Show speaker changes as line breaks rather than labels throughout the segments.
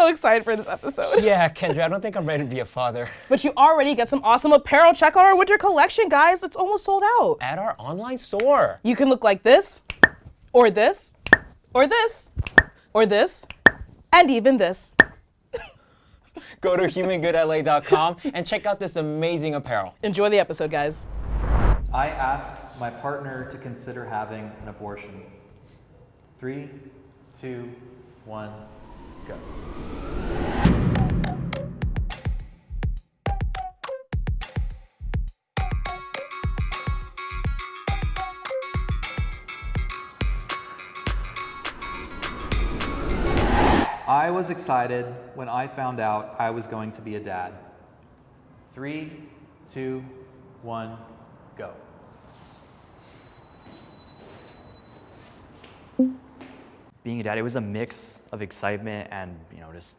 so excited for this episode.
Yeah, Kendra, I don't think I'm ready to be a father.
But you already get some awesome apparel. Check out our winter collection, guys. It's almost sold out.
At our online store.
You can look like this, or this, or this, or this, and even this.
Go to humangoodla.com and check out this amazing apparel.
Enjoy the episode, guys.
I asked my partner to consider having an abortion. 3, 2, 1, go. I was excited when I found out I was going to be a dad. 3, 2, 1, go.
Being a dad, it was a mix of excitement and, just,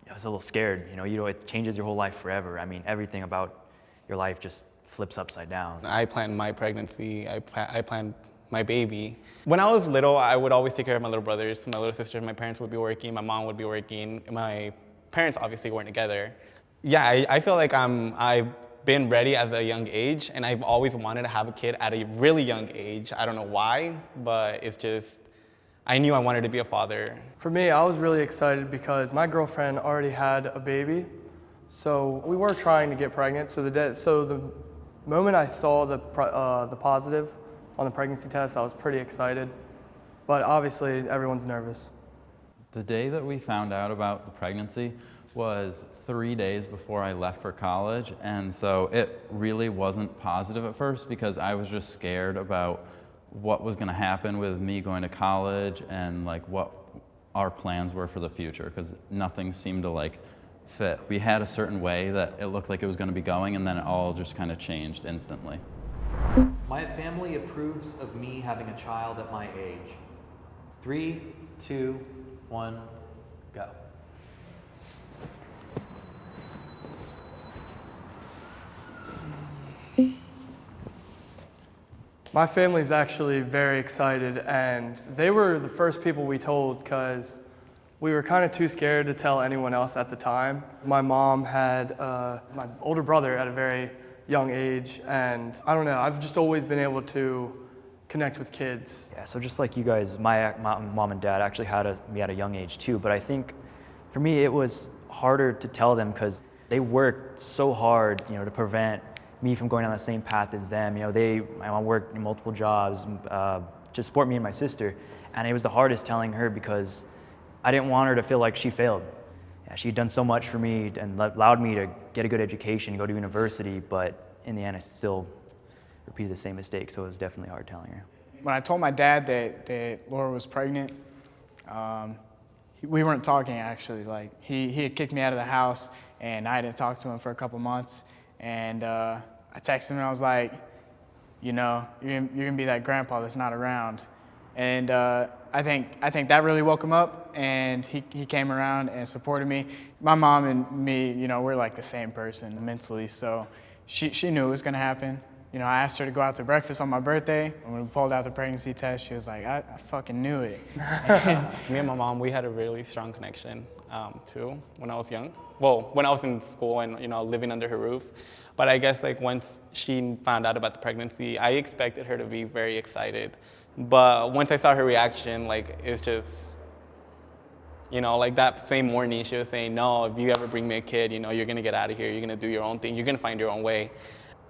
I was a little scared. It changes your whole life forever. I mean, everything about your life just flips upside down.
I planned my pregnancy, I planned my baby. When I was little, I would always take care of my little brothers, my little sisters. My parents would be working, my mom would be working. My parents obviously weren't together. Yeah, I feel like I've been ready as a young age, and I've always wanted to have a kid at a really young age. I don't know why, but it's just, I knew I wanted to be a father.
For me, I was really excited because my girlfriend already had a baby, so we were trying to get pregnant. So the moment I saw the positive on the pregnancy test, I was pretty excited, but obviously everyone's nervous.
The day that we found out about the pregnancy was 3 days before I left for college, and so it really wasn't positive at first because I was just scared about what was going to happen with me going to college and like what our plans were for the future, because nothing seemed to fit. We had a certain way that it looked like it was going to be going, and then it all just kind of changed instantly.
My family approves of me having a child at my age. 3, 2, 1, go.
My family's actually very excited, and they were the first people we told because we were kind of too scared to tell anyone else at the time. My mom had my older brother at a very young age, and I don't know, I've just always been able to connect with kids.
Yeah, so just like you guys, my mom and dad actually had me at a young age too, but I think for me it was harder to tell them because they worked so hard, to prevent me from going on the same path as them. My mom worked multiple jobs to support me and my sister, and it was the hardest telling her because I didn't want her to feel like she failed. Yeah, she'd done so much for me and allowed me to get a good education, go to university, but in the end I still repeated the same mistake, so it was definitely hard telling her.
When I told my dad that Laura was pregnant, we weren't talking actually. He had kicked me out of the house, and I hadn't talked to him for a couple months, and I texted him and I was like, you're gonna be that grandpa that's not around. And I think that really woke him up, and he came around and supported me. My mom and me, we're like the same person mentally, so she knew it was gonna happen. I asked her to go out to breakfast on my birthday. When we pulled out the pregnancy test, she was like, I fucking knew it.
Me and my mom, we had a really strong connection too when I was young. Well, when I was in school and living under her roof. But I guess once she found out about the pregnancy, I expected her to be very excited. But once I saw her reaction, it's just, that same morning she was saying, no, if you ever bring me a kid, you're gonna get out of here, you're gonna do your own thing, you're gonna find your own way.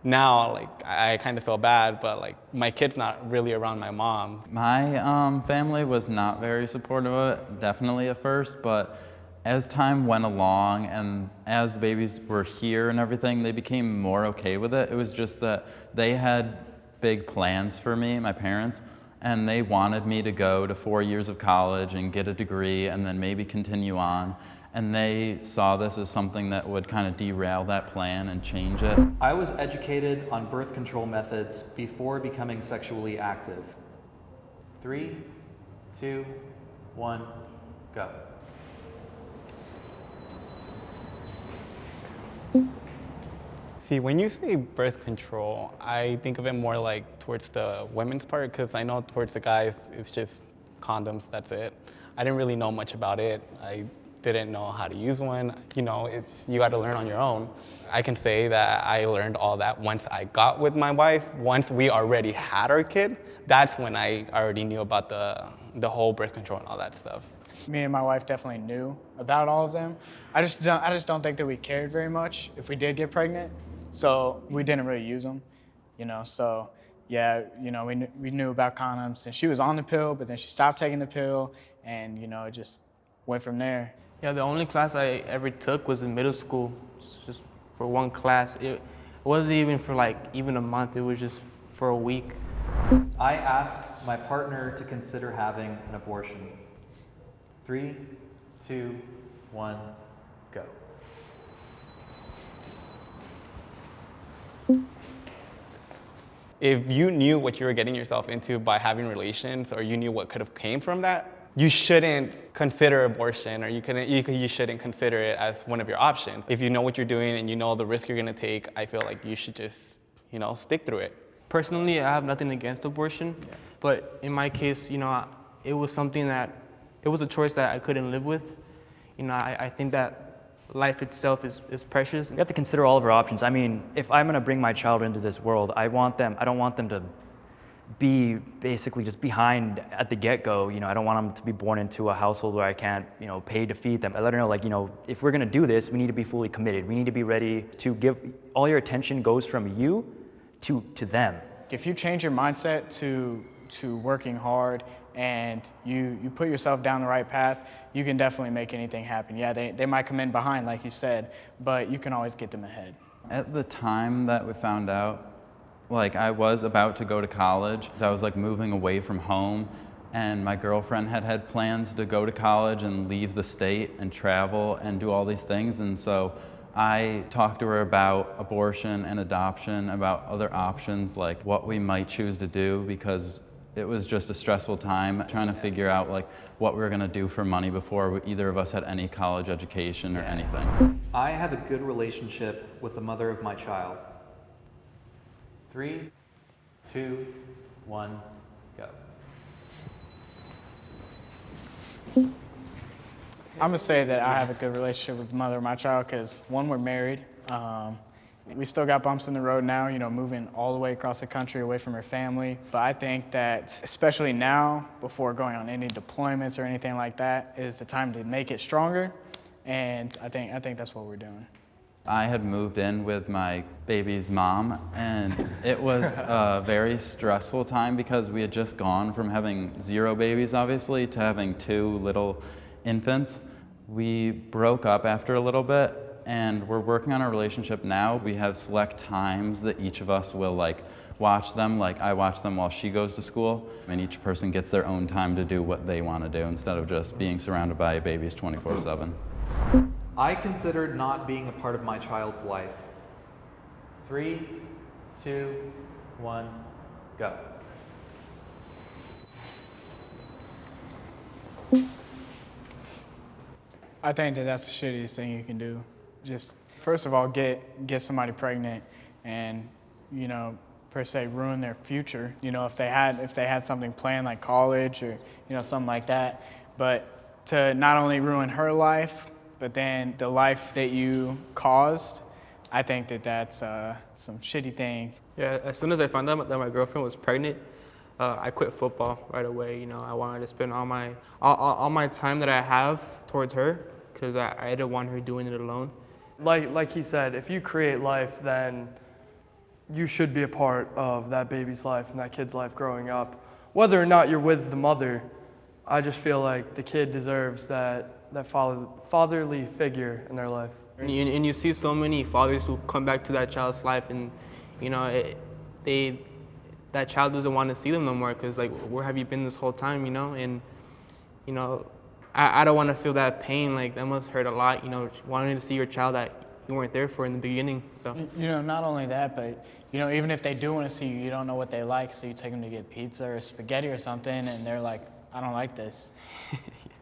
Now, I kind of feel bad, but my kid's not really around my mom.
My family was not very supportive of it, definitely at first, but as time went along and as the babies were here and everything, they became more okay with it. It was just that they had big plans for me, my parents, and they wanted me to go to 4 years of college and get a degree and then maybe continue on. And they saw this as something that would kind of derail that plan and change it.
I was educated on birth control methods before becoming sexually active. 3, 2, 1, go.
See, when you say birth control, I think of it more towards the women's part, because I know towards the guys, it's just condoms, that's it. I didn't really know much about it. didn't know how to use one. You know, you got to learn on your own. I can say that I learned all that once I got with my wife. Once we already had our kid, that's when I already knew about the whole birth control and all that stuff.
Me and my wife definitely knew about all of them. I just don't think that we cared very much if we did get pregnant, so we didn't really use them, you know. So yeah, you know, we knew about condoms, and she was on the pill, but then she stopped taking the pill, and you know, it just went from there.
Yeah, the only class I ever took was in middle school, just for one class. It wasn't even for like even a month. It was just for a week.
I asked my partner to consider having an abortion. 3, 2, 1, go.
If you knew what you were getting yourself into by having relations, or you knew what could have came from that, you shouldn't consider abortion, or you shouldn't consider it as one of your options. If you know what you're doing and you know the risk you're gonna take, I feel like you should just, you know, stick through it.
Personally, I have nothing against abortion, but in my case, you know, it was a choice that I couldn't live with. You know, I think that life itself is precious.
We have to consider all of our options. I mean, if I'm gonna bring my child into this world, I don't want them to be basically just behind at the get-go. You know, I don't want them to be born into a household where I can't, you know, pay to feed them. I let her know, like, you know, if we're gonna do this, we need to be fully committed. We need to be ready to give, all your attention goes from you to them.
If you change your mindset to working hard and you put yourself down the right path, you can definitely make anything happen. Yeah, they might come in behind, like you said, but you can always get them ahead.
At the time that we found out, like, I was about to go to college. I was like moving away from home, and my girlfriend had plans to go to college and leave the state and travel and do all these things. And so I talked to her about abortion and adoption, about other options, like what we might choose to do, because it was just a stressful time trying to figure out like what we were gonna do for money before either of us had any college education or anything.
I have a good relationship with the mother of my child. 3, 2, 1, go.
I'm gonna say that I have a good relationship with the mother of my child because, one, we're married. We still got bumps in the road now, you know, moving all the way across the country away from her family. But I think that, especially now, before going on any deployments or anything like that, is the time to make it stronger. And I think that's what we're doing.
I had moved in with my baby's mom, and it was a very stressful time because we had just gone from having 0 babies, obviously, to having 2 little infants. We broke up after a little bit, and we're working on our relationship now. We have select times that each of us will like watch them. Like, I watch them while she goes to school, and each person gets their own time to do what they want to do instead of just being surrounded by babies 24/7.
I considered not being a part of my child's life. 3, 2, 1, go.
I think that that's the shittiest thing you can do. Just, first of all, get somebody pregnant and, you know, per se ruin their future. You know, if they had something planned like college or, you know, something like that. But to not only ruin her life, but then the life that you caused, I think that that's some shitty thing.
Yeah, as soon as I found out that my girlfriend was pregnant, I quit football right away. You know, I wanted to spend all my time that I have towards her, because I didn't want her doing it alone.
Like he said, if you create life, then you should be a part of that baby's life and that kid's life growing up. Whether or not you're with the mother, I just feel like the kid deserves that fatherly figure in their life.
And you see so many fathers who come back to that child's life, and you know, that child doesn't want to see them no more, because like, where have you been this whole time, you know? And you know, I don't want to feel that pain. Like, that must hurt a lot, you know, wanting to see your child that you weren't there for in the beginning. So
You know, not only that, but you know, even if they do want to see you, you don't know what they like, so you take them to get pizza or spaghetti or something, and they're like, I don't like this.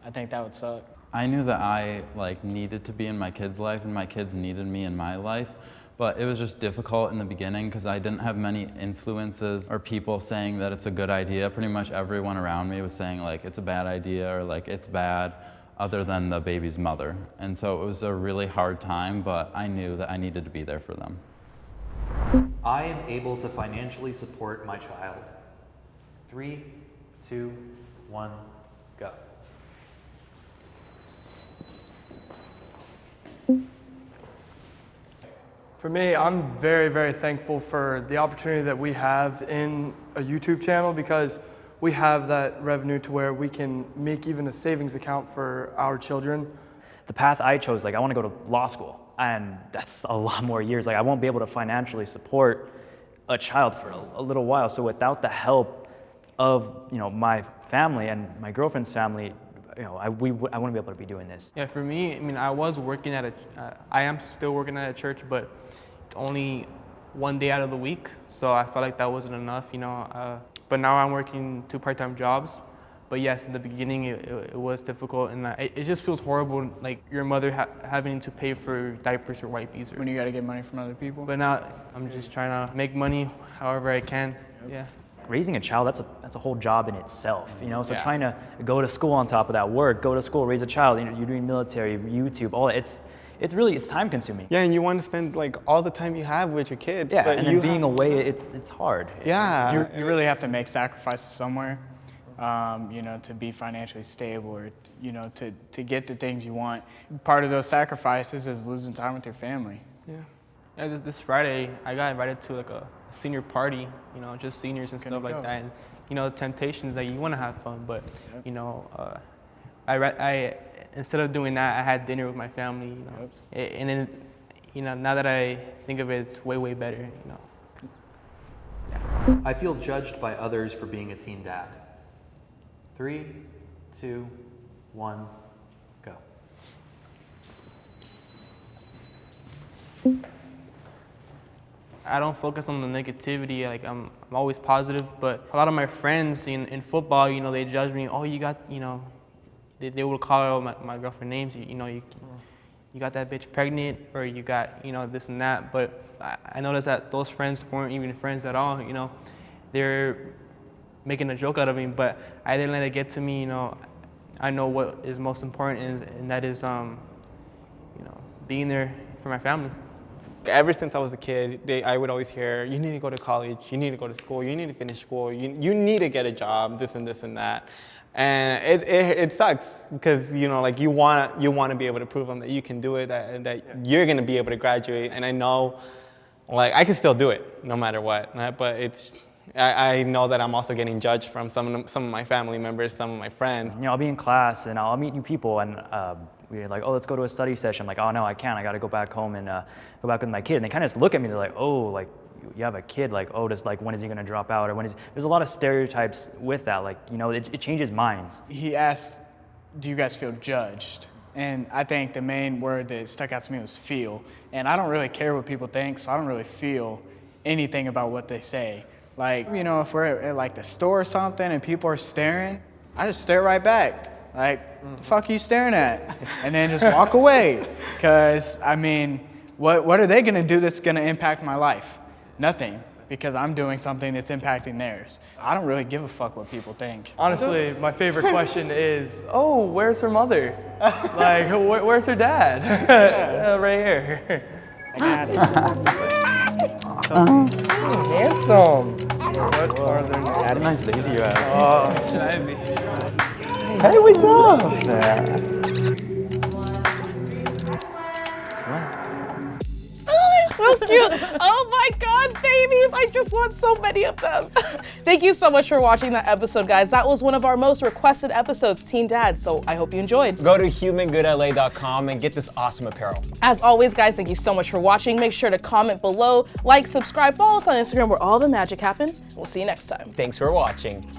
I think that would suck.
I knew that I like needed to be in my kids' life and my kids needed me in my life, but it was just difficult in the beginning because I didn't have many influences or people saying that it's a good idea. Pretty much everyone around me was saying like it's a bad idea or like it's bad. other than the baby's mother. And so it was a really hard time, but I knew that I needed to be there for them.
I am able to financially support my child. 3, 2, 1, go.
For me, I'm very, very thankful for the opportunity that we have in a YouTube channel, because we have that revenue to where we can make even a savings account for our children.
The path I chose, like I want to go to law school, and that's a lot more years. Like I won't be able to financially support a child for a little while. So without the help of my family and my girlfriend's family, I wouldn't be able to be doing this.
Yeah, for me, I mean, I was working at I am still working at a church, but it's only one day out of the week, so I felt like that wasn't enough, but now I'm working 2 part-time jobs. But yes, in the beginning, it was difficult, and it just feels horrible, like your mother having to pay for diapers or wipes.
When you got to get money from other people.
But now I'm just trying to make money however I can. Yeah.
Raising a child, that's a whole job in itself, So
Yeah.
trying to go to school on top of that, work, go to school, raise a child, you're doing military, YouTube, all that. It's time consuming.
Yeah, and you want to spend like all the time you have with your kids.
Yeah,
but
and
you
then being away, it's hard.
Yeah.
You really have to make sacrifices somewhere, to be financially stable, or to get the things you want. Part of those sacrifices is losing time with your family.
Yeah, this Friday, I got invited to like a senior party, just seniors and stuff like
go.
that. And, the temptation is that you want to have fun, but, I instead of doing that, I had dinner with my family, and then, now that I think of it, it's way, way better,
I feel judged by others for being a teen dad. 3, 2, 1, go.
I don't focus on the negativity. Like I'm always positive, but a lot of my friends in football, they judge me. Oh, you got, they would call out my girlfriend names. You got that bitch pregnant, or you got, this and that. But I noticed that those friends weren't even friends at all. They're making a joke out of me, but I didn't let it get to me. I know what is most important, and that is, being there for my family.
Ever since I was a kid, I would always hear, you need to go to college, you need to go to school, you need to finish school, you need to get a job, this and this and that. And it sucks because, like you want to be able to prove them that you can do it, that you're going to be able to graduate. And I know, like, I can still do it no matter what. But I know that I'm also getting judged from some of my family members, some of my friends.
I'll be in class and I'll meet new people, and we're like, oh, let's go to a study session. I'm like, oh no, I can't. I got to go back home and go back with my kid. And they kind of just look at me. They're like, oh, like you have a kid. Like, oh, when is he going to drop out? Or there's a lot of stereotypes with that. Like, it changes minds.
He asked, do you guys feel judged? And I think the main word that stuck out to me was feel. And I don't really care what people think, so I don't really feel anything about what they say. Like, if we're at like the store or something and people are staring, I just stare right back. Like, the fuck are you staring at? And then just walk away. Because, what are they going to do that's going to impact my life? Nothing. Because I'm doing something that's impacting theirs. I don't really give a fuck what people think.
Honestly, my favorite question is, oh, where's her mother? Like, where's her dad? Right here.
I got it.
Handsome. What are their names?
What a nice lady you have.
Should I be?
Hey, what's up?
So cute. Oh my God, babies. I just want so many of them. Thank you so much for watching that episode, guys. That was one of our most requested episodes, Teen Dad, so I hope you enjoyed.
Go to humangoodla.com and get this awesome apparel.
As always, guys, thank you so much for watching. Make sure to comment below, like, subscribe, follow us on Instagram where all the magic happens. We'll see you next time.
Thanks for watching.